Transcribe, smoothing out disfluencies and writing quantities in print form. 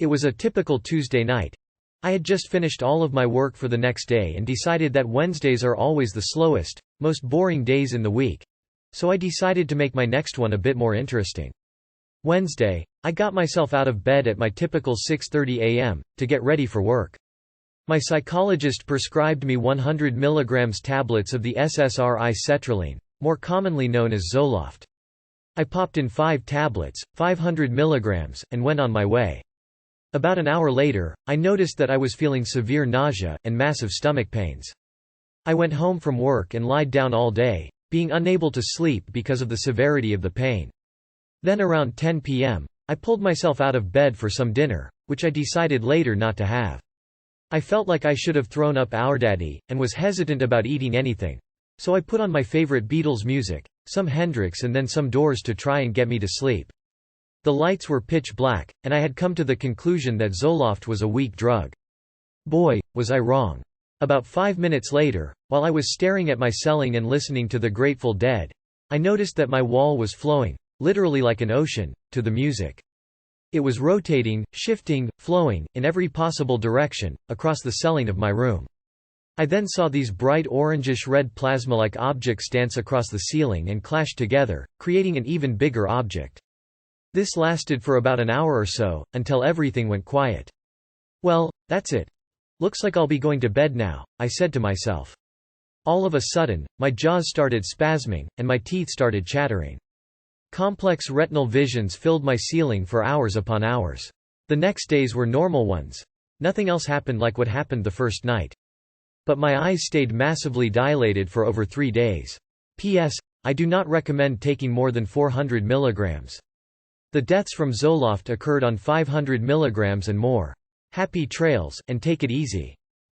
It was a typical Tuesday night. I had just finished all of my work for the next day and decided that Wednesdays are always the slowest, most boring days in the week. So I decided to make my next one a bit more interesting. Wednesday, I got myself out of bed at my typical 6:30 a.m. to get ready for work. My psychologist prescribed me 100 mg tablets of the SSRI Sertraline, more commonly known as Zoloft. I popped in 5 tablets, 500 mg, and went on my way. About an hour later, I noticed that I was feeling severe nausea and massive stomach pains. I went home from work and lied down all day, being unable to sleep because of the severity of the pain. Then around 10 p.m., I pulled myself out of bed for some dinner, which I decided later not to have. I felt like I should have thrown up Ourdaddy, and was hesitant about eating anything. So I put on my favorite Beatles music, some Hendrix and then some Doors to try and get me to sleep. The lights were pitch black, and I had come to the conclusion that Zoloft was a weak drug. Boy, was I wrong. About 5 minutes later, while I was staring at my ceiling and listening to the Grateful Dead, I noticed that my wall was flowing, literally like an ocean, to the music. It was rotating, shifting, flowing, in every possible direction, across the ceiling of my room. I then saw these bright orangish-red plasma-like objects dance across the ceiling and clash together, creating an even bigger object. This lasted for about an hour or so, until everything went quiet. Well, that's it. Looks like I'll be going to bed now, I said to myself. All of a sudden, my jaws started spasming, and my teeth started chattering. Complex retinal visions filled my ceiling for hours upon hours. The next days were normal ones. Nothing else happened like what happened the first night. But my eyes stayed massively dilated for over 3 days. P.S. I do not recommend taking more than 400 mg. The deaths from Zoloft occurred on 500 mg and more. Happy trails, and take it easy.